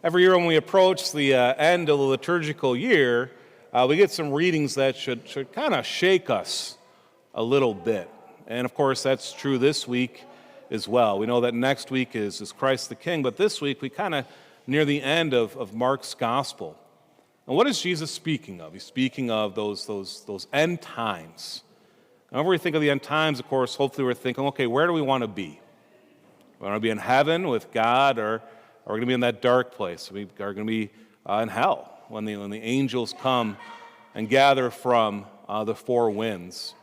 Every year when we approach the end of the liturgical year, we get some readings that should kind of shake us a little bit. And of course, that's true this week as well. We know that next week is Christ the King, but this week we kind of near the end of Mark's Gospel. And what is Jesus speaking of? He's speaking of those end times. Whenever we think of the end times, of course, hopefully we're thinking, okay, where do we want to be? We want to be in heaven with God, or are we going to be in that dark place? We are going to be in hell when the angels come and gather from the four winds.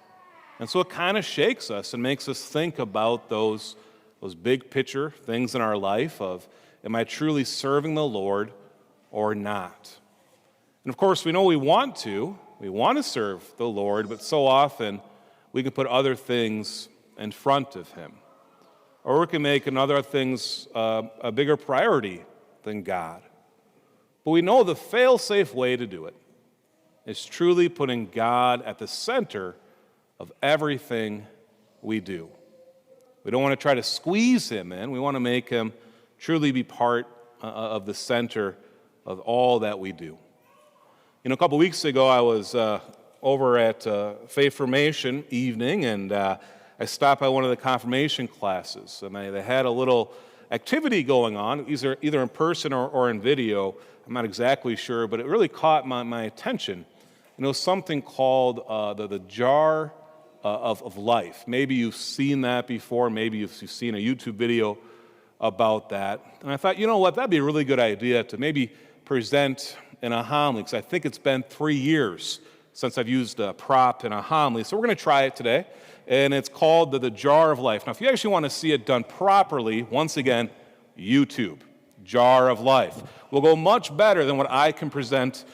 And so it kind of shakes us and makes us think about those big picture things in our life of, am I truly serving the Lord or not? And of course, we know we want to serve the Lord, but so often we can put other things in front of Him. Or we can make other things a bigger priority than God. But we know the fail-safe way to do it is truly putting God at the center of everything we do. We don't want to try to squeeze Him in. We want to make Him truly be part of the center of all that we do. A couple weeks ago, I was over at Faith Formation evening, and I stopped by one of the confirmation classes, and they had a little activity going on, either in person or in video. I'm not exactly sure, but it really caught my attention. It was something called the jar of life. Maybe you've seen that before. Maybe you've seen a YouTube video about that. And I thought, you know what, that'd be a really good idea to maybe present in a homily, because I think it's been 3 years since I've used a prop in a homily. So we're going to try it today. And it's called the Jar of Life. Now, if you actually want to see it done properly, once again, YouTube, Jar of Life, will go much better than what I can present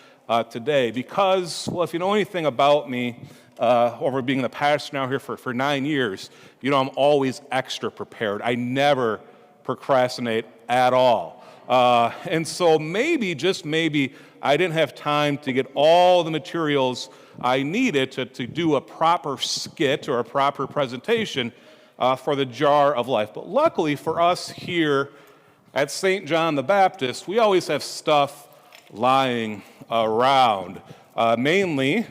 today because, well, if you know anything about me, over being the pastor now here for 9 years, I'm always extra prepared. I never procrastinate at all. And so maybe, just maybe, I didn't have time to get all the materials I needed to do a proper skit or a proper presentation for the Jar of Life. But luckily for us here at St. John the Baptist, we always have stuff lying around, mainly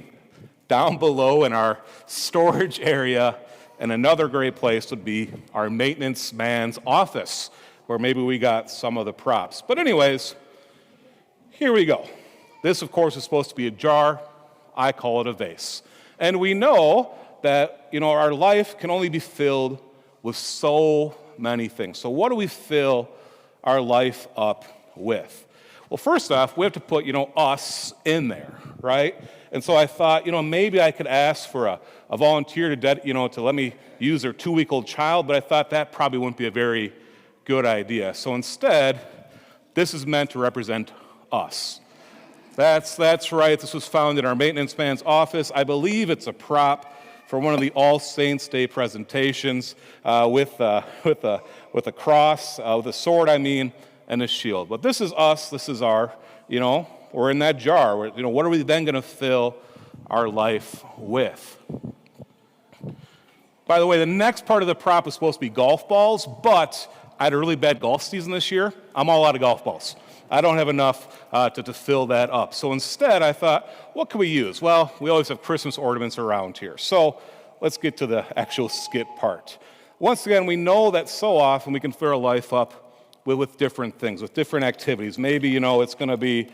down below in our storage area. And another great place would be our maintenance man's office, where maybe we got some of the props. But anyways, here we go. This, of course, is supposed to be a jar. I call it a vase. And we know that, our life can only be filled with so many things. So what do we fill our life up with? Well, first off, we have to put, us in there, right? And so I thought, maybe I could ask for a volunteer to let me use their 2-week-old child, but I thought that probably wouldn't be a very good idea. So instead, this is meant to represent us. That's right. This was found in our maintenance man's office. I believe it's a prop for one of the All Saints Day presentations with a cross, with a sword, and a shield. But this is us. This is our, we're in that jar. What are we then going to fill our life with? By the way, the next part of the prop is supposed to be golf balls, but I had a really bad golf season this year. I'm all out of golf balls. I don't have enough to fill that up. So instead, I thought, what can we use? Well, we always have Christmas ornaments around here. So let's get to the actual skit part. Once again, we know that so often we can fill our life up with different things, with different activities. Maybe, it's going to be,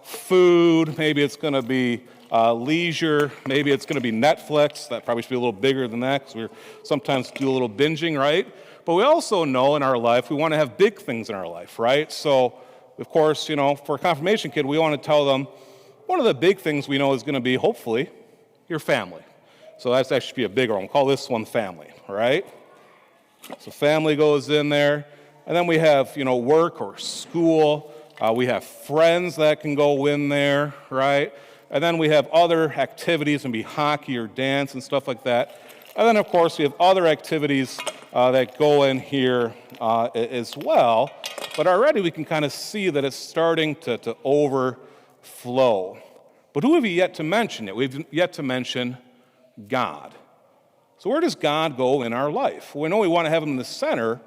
food. Maybe it's going to be leisure. Maybe it's going to be Netflix. That probably should be a little bigger than that because we sometimes do a little binging, right? But we also know in our life we want to have big things in our life, right? So, of course, for a confirmation kid, we want to tell them one of the big things we know is going to be, hopefully, your family. So that's actually be a bigger one. We'll call this one family, all right? So family goes in there. And then we have, work or school. We have friends that can go in there, right? And then we have other activities, and be hockey or dance and stuff like that. And then, of course, we have other activities that go in here as well. But already we can kind of see that it's starting to overflow. But who have we yet to mention yet? We've yet to mention God. So where does God go in our life? We know we want to have him in the center,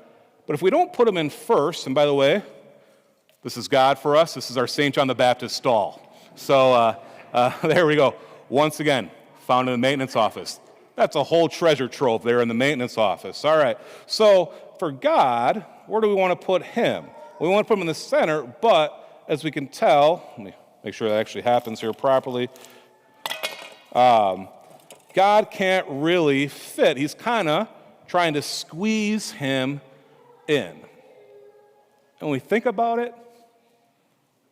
but if we don't put him in first, and by the way, This is God for us. This is our St. John the Baptist stall. So there we go. Once again, found in the maintenance office. That's a whole treasure trove there in the maintenance office. All right. So for God, where do we want to put him? We want to put him in the center, but as we can tell, let me make sure that actually happens here properly. God can't really fit. He's kind of trying to squeeze him in. And when we think about it,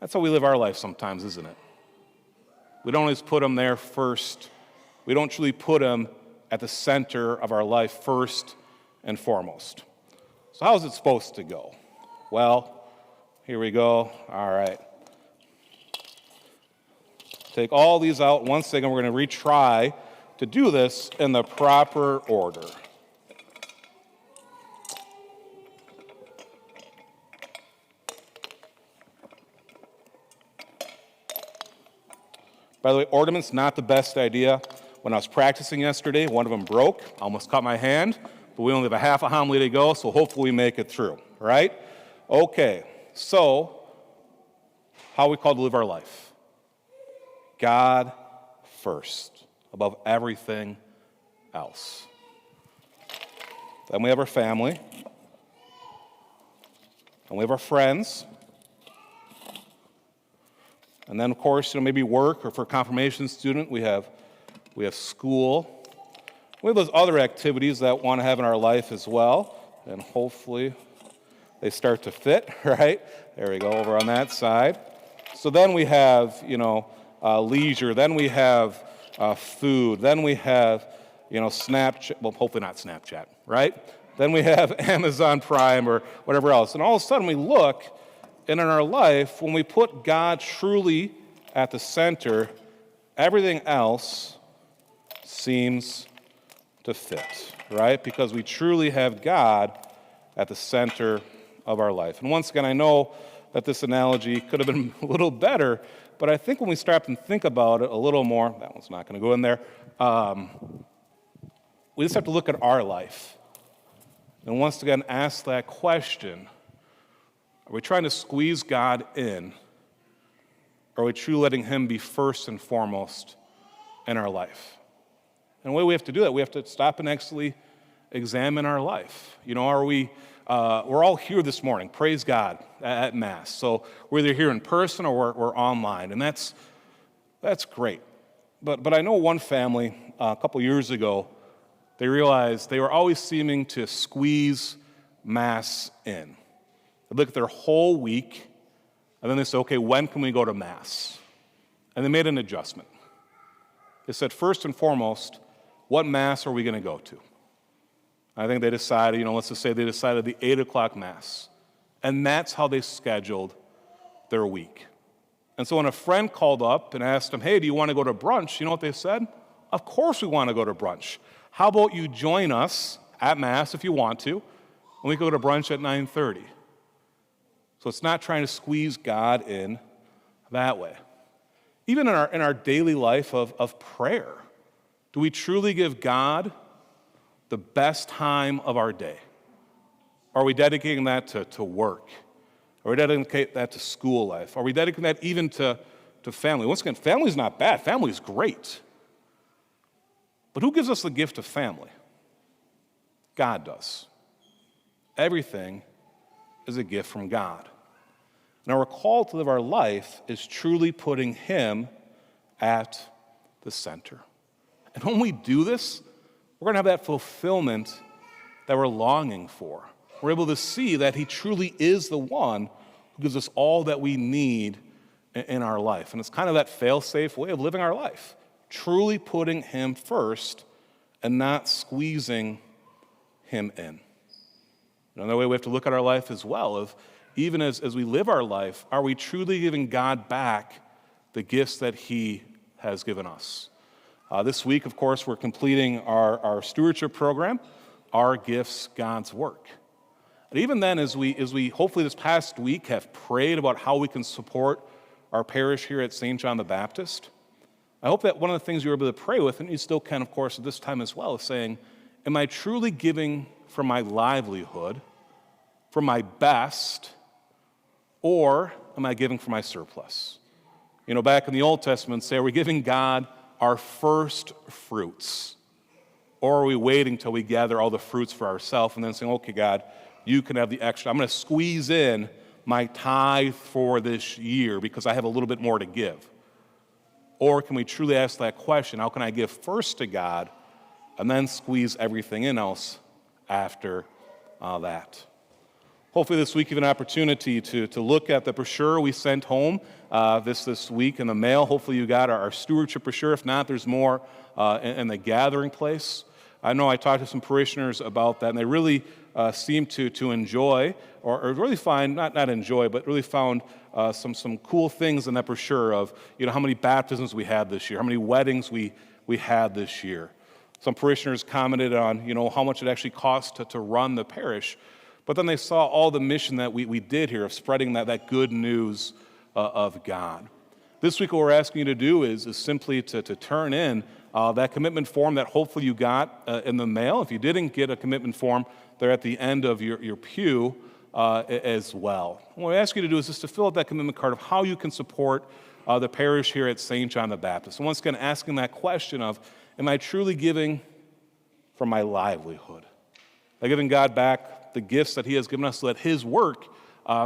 that's how we live our life sometimes, isn't it? We don't always put him there first. We don't truly put him at the center of our life first and foremost. So how is it supposed to go? Well, here we go. All right. Take all these out. One second, we're going to retry to do this in the proper order. By the way, ornament's not the best idea. When I was practicing yesterday, one of them broke. I almost cut my hand, but we only have a half a homily to go, so hopefully we make it through, right? Okay, so how are we called to live our life? God first, above everything else. Then we have our family, and we have our friends. And then, of course, maybe work, or for a confirmation student, we have school. We have those other activities that we want to have in our life as well, and hopefully they start to fit, right? There we go, over on that side. So then we have, leisure. Then we have food. Then we have, Snapchat. Well, hopefully not Snapchat, right? Then we have Amazon Prime or whatever else. And all of a sudden we look, and in our life, when we put God truly at the center, everything else seems to fit, right? Because we truly have God at the center of our life. And once again, I know that this analogy could have been a little better, but I think when we stop and think about it a little more, that one's not going to go in there, we just have to look at our life. And once again, ask that question: are we trying to squeeze God in? Or are we truly letting him be first and foremost in our life? And the way we have to do that, we have to stop and actually examine our life. Are we, we're all here this morning, praise God, at Mass. So we're either here in person or we're online, and that's great. But I know one family a couple years ago, they realized they were always seeming to squeeze Mass in. They look at their whole week, and then they say, okay, when can we go to Mass? And they made an adjustment. They said, first and foremost, what Mass are we going to go to? I think they decided, let's just say they decided the 8 o'clock Mass. And that's how they scheduled their week. And so when a friend called up and asked them, hey, do you want to go to brunch? You know what they said? Of course we want to go to brunch. How about you join us at Mass if you want to, and we go to brunch at 9:30. So it's not trying to squeeze God in that way. Even in our daily life of prayer, do we truly give God the best time of our day? Are we dedicating that to work? Are we dedicating that to school life? Are we dedicating that even to family? Once again, family's not bad. Family's great. But who gives us the gift of family? God does. Everything is a gift from God. And our call to live our life is truly putting him at the center. And when we do this, we're going to have that fulfillment that we're longing for. We're able to see that he truly is the one who gives us all that we need in our life. And it's kind of that fail-safe way of living our life, truly putting him first and not squeezing him in. Another way we have to look at our life as well, of even as we live our life, are we truly giving God back the gifts that he has given us? This week, of course, we're completing our stewardship program, Our Gifts, God's Work. And even then, as we hopefully this past week have prayed about how we can support our parish here at St. John the Baptist, I hope that one of the things you were able to pray with, and you still can, of course, at this time as well, is saying, am I truly giving for my livelihood, for my best, or am I giving for my surplus? You know, back in the Old Testament, say, are we giving God our first fruits? Or are we waiting till we gather all the fruits for ourselves and then saying, okay, God, you can have the extra. I'm going to squeeze in my tithe for this year because I have a little bit more to give. Or can we truly ask that question, how can I give first to God and then squeeze everything in else after that? Hopefully this week you have an opportunity to look at the brochure we sent home this week in the mail. Hopefully you got our stewardship brochure. If not, there's more in the gathering place. I know I talked to some parishioners about that, and they really seem to enjoy, or really find, not enjoy, but really found some cool things in that brochure of, you know, how many baptisms we had this year, how many weddings we had this year. Some parishioners commented on, you know, how much it actually cost to run the parish. But then they saw all the mission that we did here of spreading that good news of God. This week what we're asking you to do is simply to turn in that commitment form that hopefully you got in the mail. If you didn't get a commitment form, they're at the end of your pew as well. What we ask you to do is just to fill out that commitment card of how you can support the parish here at St. John the Baptist. And once again, asking that question of, am I truly giving from my livelihood? Am I giving God back the gifts that he has given us so that his work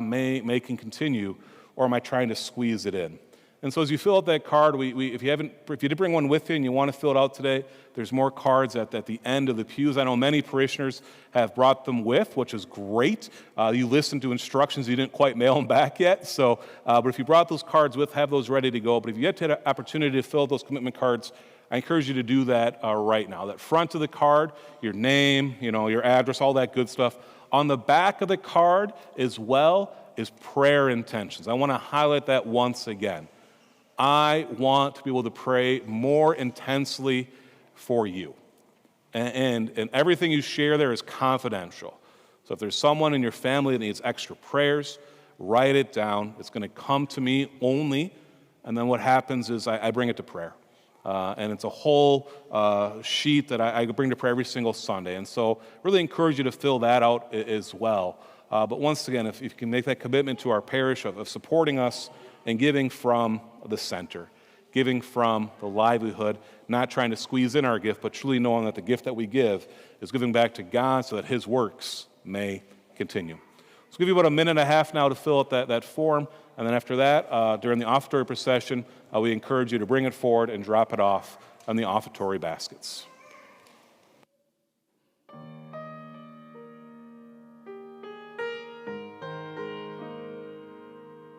may continue, or am I trying to squeeze it in? And so as you fill out that card, if you did bring one with you and you want to fill it out today, there's more cards at the end of the pews. I know many parishioners have brought them with, which is great. You listened to instructions, you didn't quite mail them back yet. So, but if you brought those cards with, have those ready to go. But if you get to the opportunity to fill out those commitment cards, I encourage you to do that right now. That front of the card, your name, you know, your address, all that good stuff. On the back of the card as well is prayer intentions. I want to highlight that once again. I want to be able to pray more intensely for you. And everything you share there is confidential. So if there's someone in your family that needs extra prayers, write it down. It's going to come to me only. And then what happens is I bring it to prayer. And it's a whole sheet that I bring to prayer every single Sunday. And so really encourage you to fill that out as well. But once again, if you can make that commitment to our parish of supporting us and giving from the center, giving from the livelihood, not trying to squeeze in our gift, but truly knowing that the gift that we give is giving back to God so that his works may continue. So give you about a minute and a half now to fill out that form. And then after that, during the offertory procession, we encourage you to bring it forward and drop it off on the offertory baskets.